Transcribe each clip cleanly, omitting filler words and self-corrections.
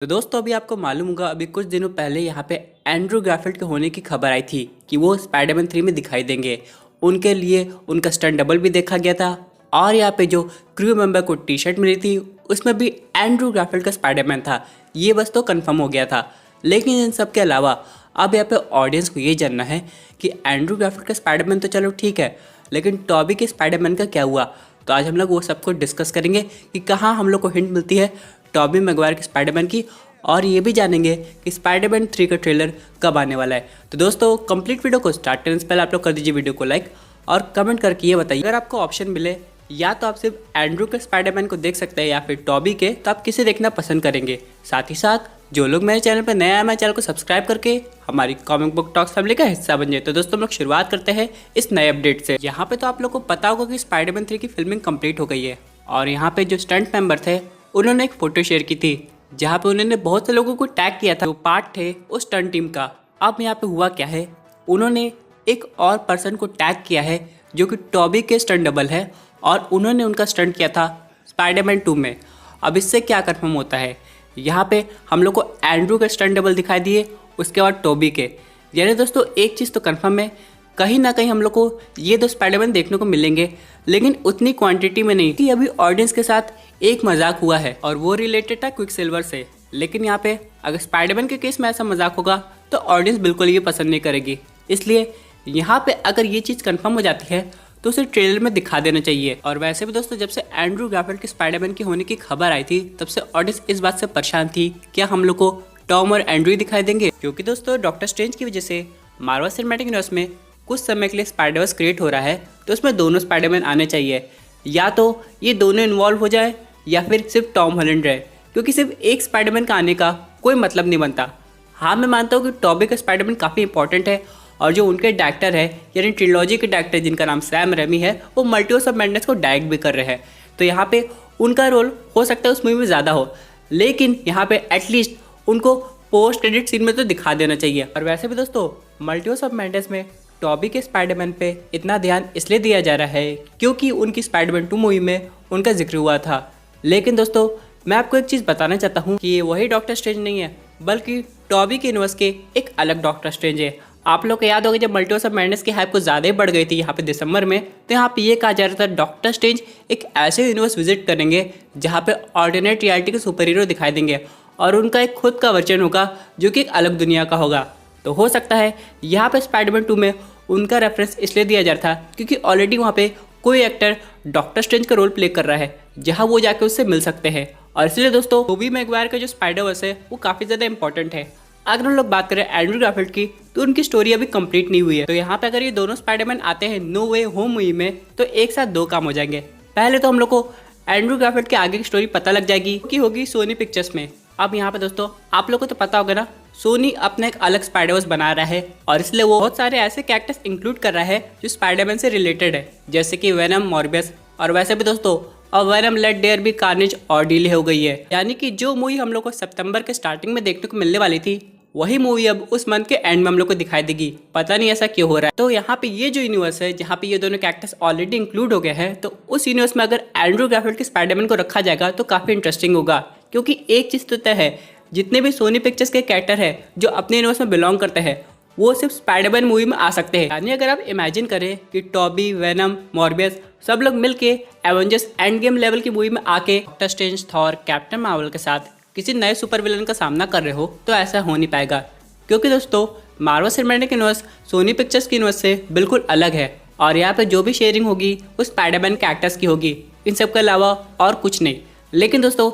तो दोस्तों अभी आपको मालूम होगा अभी कुछ दिनों पहले यहाँ पे एंड्रू गारफील्ड के होने की खबर आई थी कि वो स्पाइडरमैन 3 में दिखाई देंगे। उनके लिए उनका स्टंट डबल भी देखा गया था और यहाँ पे जो क्रू मेंबर को टी शर्ट मिली थी उसमें भी एंड्रू गारफील्ड का स्पाइडरमैन था। ये बस तो कंफर्म हो गया था। लेकिन इन सब के अलावा अब यहाँ पे ऑडियंस को ये जानना है कि एंड्रू गारफील्ड का स्पाइडरमैन तो चलो ठीक है, लेकिन टॉबी के स्पाइडरमैन का क्या हुआ। तो आज हम लोग वो सब कुछ डिस्कस करेंगे कि कहाँ हम लोग को हिंट मिलती है टॉबी मैगवायर के स्पाइडरमैन की, और ये भी जानेंगे कि स्पाइडरमैन 3 का ट्रेलर कब आने वाला है। तो दोस्तों कंप्लीट वीडियो को स्टार्ट करने से पहले आप लोग कर दीजिए वीडियो को लाइक और कमेंट करके ये बताइए, अगर आपको ऑप्शन मिले या तो आप सिर्फ एंड्रू के स्पाइडरमैन को देख सकते हैं या फिर टॉबी के, तो आप किसे देखना पसंद करेंगे। साथ ही साथ जो लोग मेरे चैनल पर नया है मेरे चैनल को सब्सक्राइब करके हमारी कॉमिक बुक टॉक्स फैमिली का हिस्सा बन जाए। तो दोस्तों हम लोग शुरुआत करते हैं इस नए अपडेट से। यहाँ पे तो आप लोग को पता होगा कि स्पाइडरमैन 3 की फिल्मिंग कंप्लीट हो गई है और यहाँ पे जो स्टंट मेंबर थे उन्होंने एक फोटो शेयर की थी जहाँ पे उन्होंने बहुत से लोगों को टैग किया था जो पार्ट थे उस स्टंट टीम का। अब यहाँ पे हुआ क्या है, उन्होंने एक और पर्सन को टैग किया है जो कि टॉबी के स्टंट डबल है और उन्होंने उनका स्टंट किया था स्पाइडरमैन 2 में। अब इससे क्या कंफर्म होता है, यहाँ पे हम लोग को एंड्रू के स्टंट डबल दिखाई दिए, उसके बाद टॉबी के। यानी दोस्तों एक चीज़ तो कंफर्म है, कहीं ना कहीं हम लोग को ये दो स्पाइडरमैन देखने को मिलेंगे, लेकिन उतनी क्वांटिटी में नहीं कि अभी ऑडियंस के साथ एक मजाक हुआ है और वो रिलेटेड था क्विक सिल्वर से। लेकिन यहाँ पे अगर स्पाइडरमैन के केस में ऐसा मजाक होगा तो ऑडियंस बिल्कुल ये पसंद नहीं करेगी। इसलिए यहाँ पे अगर ये चीज़ कंफर्म हो जाती है तो उसे ट्रेलर में दिखा देना चाहिए। और वैसे भी दोस्तों जब से एंड्रू गारफील्ड के स्पाइडरमैन की होने की खबर आई थी तब से ऑडियंस इस बात से परेशान थी क्या हम लोग को टॉम और एंड्रू दिखाई देंगे, क्योंकि दोस्तों डॉक्टर स्ट्रेंज की वजह से मार्वल सिनेमैटिक यूनिवर्स में कुछ समय के लिए स्पाइडरवर्स क्रिएट हो रहा है, तो उसमें दोनों स्पाइडरमैन आने चाहिए। या तो ये दोनों इन्वॉल्व हो जाए या फिर सिर्फ टॉम हॉलैंड रहे, क्योंकि सिर्फ एक स्पाइडरमैन का आने का कोई मतलब नहीं बनता। हाँ मैं मानता हूँ कि टॉबी का स्पाइडरमैन काफ़ी इंपॉर्टेंट है और जो उनके डायरेक्टर है यानी ट्रिलॉजी के डायरेक्टर जिनका नाम सैम रेमी है वो मल्टीवर्स ऑफ मैडनेस को डायरेक्ट भी कर रहे हैं, तो यहाँ पे उनका रोल हो सकता है उस मूवी में ज़्यादा हो, लेकिन यहाँ पे एटलीस्ट उनको पोस्ट क्रेडिट सीन में तो दिखा देना चाहिए। और वैसे भी दोस्तों मल्टीवर्स ऑफ मैडनेस में टॉबी के स्पाइडरमैन पे इतना ध्यान इसलिए दिया जा रहा है क्योंकि उनकी स्पाइडरमैन 2 मूवी में उनका जिक्र हुआ था। लेकिन दोस्तों मैं आपको एक चीज़ बताना चाहता हूँ कि ये वही डॉक्टर स्ट्रेंज नहीं है, बल्कि टॉबी के यूनिवर्स के एक अलग डॉक्टर स्ट्रेंज है। आप लोग को याद होगा जब मल्टीवर्स ऑफ मैडनेस की हाइप को ज़्यादा ही बढ़ गई थी यहाँ पे दिसंबर में, तो यहाँ पे ये कहा जा रहा था डॉक्टर स्ट्रेंज एक ऐसे यूनिवर्स विजिट करेंगे जहाँ पे ऑल्टरनेट रियलिटी के सुपर हीरो दिखाई देंगे और उनका एक खुद का वर्जन होगा जो कि एक अलग दुनिया का होगा। तो हो सकता है यहाँ पे स्पाइडरमैन 2 में उनका रेफरेंस इसलिए दिया जा रहा था क्योंकि ऑलरेडी वहाँ पे कोई एक्टर डॉक्टर स्ट्रेंज का रोल प्ले कर रहा है जहाँ वो जाके उससे मिल सकते हैं। और इसलिए दोस्तों टोबी मैगवायर का जो स्पाइडरवर्स है वो काफ़ी ज़्यादा इंपॉर्टेंट है। अगर हम लोग बात करें एंड्रू गारफील्ड की तो उनकी स्टोरी अभी कंप्लीट नहीं हुई है, तो यहाँ पे अगर ये दोनों स्पाइडरमैन आते हैं नो वे होम मूवी में तो एक साथ दो काम हो जाएंगे। पहले तो हम लोग को एंड्रू गारफील्ड के आगे की स्टोरी पता लग जाएगी कि होगी सोनी पिक्चर्स में। अब यहाँ पे दोस्तों आप लोगों को तो पता होगा ना, सोनी अपना एक अलग स्पाइडरवर्स बना रहा है और इसलिए वो बहुत सारे ऐसे कैरेक्टर्स इंक्लूड कर रहा है जो स्पाइडरमैन से रिलेटेड है, जैसे कि वेनम, मॉर्बियस। और वैसे भी दोस्तों अब Venom let there be Carnage और डिले हो गई है, यानी कि जो मूवी हम लोग को सितंबर के स्टार्टिंग में देखने को मिलने वाली थी वही मूवी अब उस मंथ के एंड में हम लोग को दिखाई देगी। पता नहीं ऐसा क्यों हो रहा है। तो यहाँ पे ये जो यूनिवर्स है जहाँ पे ये दोनों कैरेक्टर्स ऑलरेडी इंक्लूड हो गए हैं, तो उस यूनिवर्स में अगर एंड्रू गारफील्ड के स्पाइडरमैन को रखा जाएगा तो काफ़ी इंटरेस्टिंग होगा, क्योंकि एक चीज़ तो तय है जितने भी सोनी पिक्चर्स के कैरेक्टर है जो अपने यूनिवर्स में बिलोंग करते हैं वो सिर्फ स्पाइडरमैन मूवी में आ सकते हैं। यानी अगर आप इमेजिन करें कि टॉबी, वेनम, मॉर्बियस सब लोग मिलके एवेंजर्स एंड गेम लेवल की मूवी में आके doctor strange, Thor, captain Marvel के साथ किसी नए सुपर विलन का सामना कर रहे हो तो ऐसा हो नहीं पाएगा, क्योंकि दोस्तों Marvel Cinematic Universe Sony Pictures के यूनिवर्स से बिल्कुल अलग है और यहाँ पे जो भी शेयरिंग होगी वो स्पाइडरमैन के एक्टर्स की होगी, इन सब के अलावा और कुछ नहीं। लेकिन दोस्तों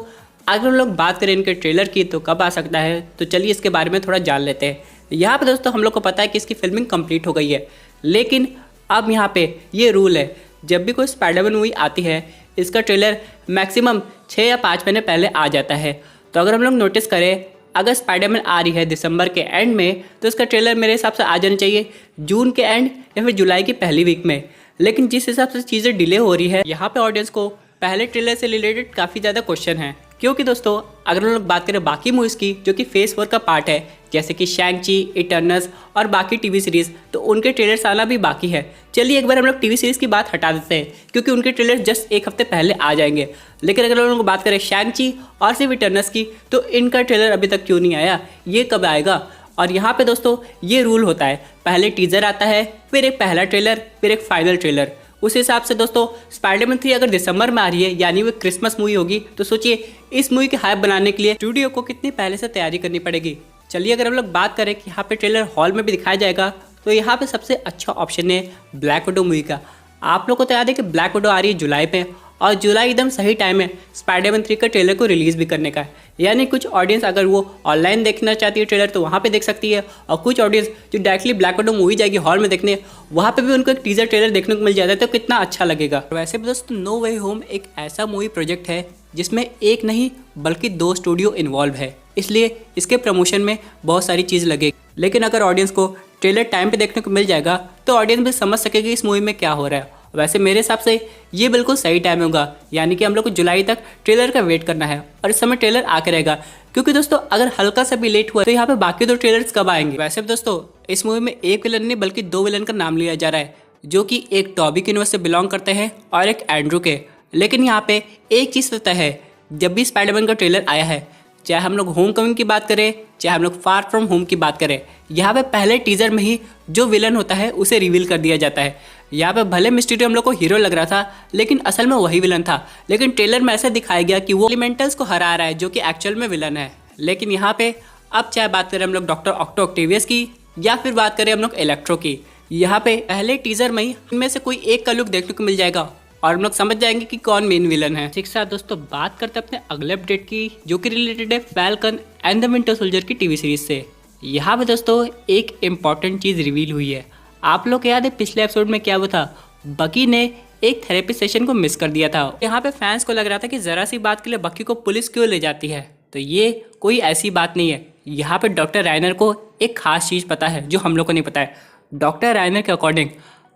अगर हम लोग बात करें इनके ट्रेलर की तो कब आ सकता है, तो चलिए इसके बारे में थोड़ा जान लेते हैं। यहाँ पे दोस्तों हम लोग को पता है कि इसकी फिल्मिंग कंप्लीट हो गई है, लेकिन अब यहाँ पे ये रूल है जब भी कोई स्पाइडरमैन मूवी आती है इसका ट्रेलर मैक्सिमम 6 या 5 महीने पहले आ जाता है। तो अगर हम लोग नोटिस करें अगर स्पाइडरमैन आ रही है दिसंबर के एंड में तो इसका ट्रेलर मेरे हिसाब से आ जाना चाहिए जून के एंड या फिर जुलाई की पहली वीक में। लेकिन जिस हिसाब से चीज़ें डिले हो रही है यहाँ पे ऑडियंस को पहले ट्रेलर से रिलेटेड काफ़ी ज़्यादा क्वेश्चन है, क्योंकि दोस्तों अगर हम लोग बात करें बाकी मूवीज़ की जो कि फेज 4 का पार्ट है, जैसे कि शैंग-ची, इटर्नल्स और बाकी टीवी सीरीज़, तो उनके ट्रेलर्स आना भी बाकी है। चलिए एक बार हम लोग टीवी सीरीज़ की बात हटा देते हैं क्योंकि उनके ट्रेलर जस्ट एक हफ्ते पहले आ जाएंगे। लेकिन अगर हम लोग बात करें शैंग-ची और सिर्फ इटर्नल्स की, तो इनका ट्रेलर अभी तक क्यों नहीं आया, ये कब आएगा। और यहाँ पे दोस्तों ये रूल होता है, पहले टीज़र आता है, फिर एक पहला ट्रेलर, फिर एक फाइनल ट्रेलर। उस हिसाब से दोस्तों स्पाइडरमैन 3 अगर दिसंबर में आ रही है, यानी वो क्रिसमस मूवी होगी, तो सोचिए इस मूवी की हाइप बनाने के लिए स्टूडियो को कितनी पहले से तैयारी करनी पड़ेगी। चलिए अगर हम लोग बात करें कि यहाँ पे ट्रेलर हॉल में भी दिखाया जाएगा, तो यहाँ पे सबसे अच्छा ऑप्शन है ब्लैक विडो मूवी का। आप लोग को तो याद है कि ब्लैक विडो आ रही है जुलाई में, और जुलाई एकदम सही टाइम है स्पाइडरमैन 3 का ट्रेलर को रिलीज़ भी करने का। यानी कुछ ऑडियंस अगर वो ऑनलाइन देखना चाहती है ट्रेलर, तो वहाँ पे देख सकती है, और कुछ ऑडियंस जो डायरेक्टली ब्लैक विडो मूवी जाएगी हॉल में देखने, वहाँ पे भी उनको एक टीजर ट्रेलर देखने को मिल जाता है, तो कितना अच्छा लगेगा। वैसे भी दोस्तों नो वे होम एक ऐसा मूवी प्रोजेक्ट है जिसमें एक नहीं बल्कि 2 स्टूडियो इन्वॉल्व है, इसलिए इसके प्रमोशन में बहुत सारी चीज़ लगेगी। लेकिन अगर ऑडियंस को ट्रेलर टाइम पे देखने को मिल जाएगा, तो ऑडियंस भी समझ सकेगी इस मूवी में क्या हो रहा है। वैसे मेरे हिसाब से ये बिल्कुल सही टाइम होगा, यानी कि हम लोग को जुलाई तक ट्रेलर का वेट करना है, और इस समय ट्रेलर आके रहेगा। क्योंकि दोस्तों अगर हल्का सा भी लेट हुआ तो यहाँ पे बाकी 2 ट्रेलर्स कब आएंगे। वैसे भी दोस्तों इस मूवी में एक विलन नहीं बल्कि 2 विलन का नाम लिया जा रहा है, जो कि एक टॉबी यूनिवर्स से बिलोंग करते हैं और एक एंड्रू के। लेकिन यहाँ पे एक चीज़ तो तय है, जब भी स्पाइडरमैन का ट्रेलर आया है, चाहे हम लोग होम कमिंग की बात करें, चाहे हम लोग फार फ्रॉम होम की बात करें, यहाँ पे पहले टीजर में ही जो विलन होता है उसे रिवील कर दिया जाता है। यहाँ पे भले मिस्टीरियो हम लोग को हीरो लग रहा था, लेकिन असल में वही विलन था। लेकिन ट्रेलर में ऐसे दिखाया गया कि वो एलिमेंटल्स को हरा रहा है, जो कि एक्चुअल में विलन है। लेकिन यहाँ पे अब चाहे बात करें हम लोग डॉक्टर ऑक्टेवियस की, या फिर बात करें हम लोग इलेक्ट्रो की, यहाँ पे पहले टीजर में ही इनमें से कोई एक का लुक देखने को मिल जाएगा, और हम लोग समझ जाएंगे कि कौन मेन विलन है। ठीक साथ दोस्तों बात करते हैं अपने अगले अपडेट की, जो कि रिलेटेड है falcon and the winter soldier की टीवी सीरीज से। यहाँ पे दोस्तों एक इम्पॉर्टेंट चीज़ रिवील हुई है। आप लोग को याद है पिछले एपिसोड में क्या हुआ था, बकी ने एक थेरेपी सेशन को मिस कर दिया था। यहाँ पे फैंस को लग रहा था कि ज़रा सी बात के लिए बकी को पुलिस क्यों ले जाती है, तो ये कोई ऐसी बात नहीं है। यहाँ पे डॉक्टर राइनर को एक खास चीज़ पता है जो हम लोग को नहीं पता है। डॉक्टर राइनर के अकॉर्डिंग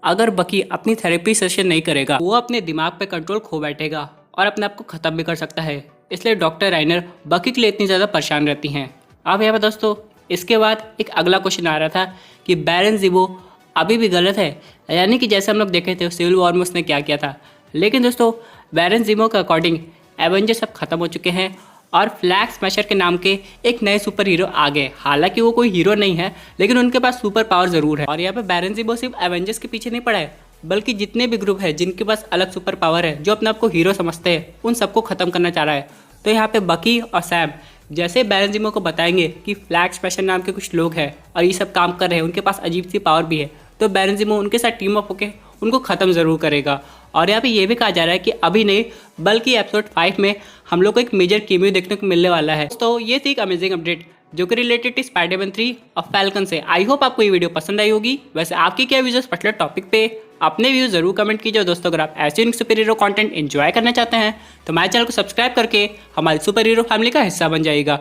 अगर बकी अपनी थेरेपी सेशन नहीं करेगा, वो अपने दिमाग पे कंट्रोल खो बैठेगा और अपने आप को ख़त्म भी कर सकता है। इसलिए डॉक्टर राइनर बकी के लिए इतनी ज़्यादा परेशान रहती हैं। अब यहाँ पे दोस्तों इसके बाद एक अगला क्वेश्चन आ रहा था कि बैरन ज़ीबो अभी भी गलत है, यानी कि जैसे हम लोग देखे थे सिविल वॉर में उसने क्या किया था। लेकिन दोस्तों बैरन ज़ीबो के अकॉर्डिंग एवेंजर्स अब खत्म हो चुके हैं, और फ्लैग स्मैशर के नाम के एक नए सुपर हीरो आ गए। हालांकि वो कोई हीरो नहीं है, लेकिन उनके पास सुपर पावर ज़रूर है। और यहाँ पे बैरन ज़ीबो सिर्फ एवेंजर्स के पीछे नहीं पड़ा है, बल्कि जितने भी ग्रुप है जिनके पास अलग सुपर पावर है, जो अपने आप को हीरो समझते हैं, उन सबको ख़त्म करना चाह रहा है। तो यहाँ पे बकी और सैम जैसे बैरन ज़ीबो को बताएंगे कि फ्लैग स्मैशर नाम के कुछ लोग हैं और ये सब काम कर रहे हैं, उनके पास अजीब सी पावर भी है, तो बैरन ज़ीबो उनके साथ टीम अप होकर उनको ख़त्म ज़रूर करेगा। और यहाँ पे ये भी कहा जा रहा है कि अभी नहीं बल्कि एपिसोड 5 में हम लोग को एक मेजर केमियो देखने को मिलने वाला है। तो ये थी एक अमेजिंग अपडेट जो कि रिलेटेड टू स्पाइडरमैन 3 और फैल्कन से। आई होप आपको ये वीडियो पसंद आई होगी। वैसे आपकी क्या व्यूज़ पर्टिकुलर टॉपिक पे, अपने व्यूज़ जरूर कमेंट कीजिए दोस्तों। अगर आप ऐसे सुपर हीरो कंटेंट एंजॉय करना चाहते हैं तो हमारे चैनल को सब्सक्राइब करके हमारी सुपर हीरो फैमिली का हिस्सा बन जाइएगा।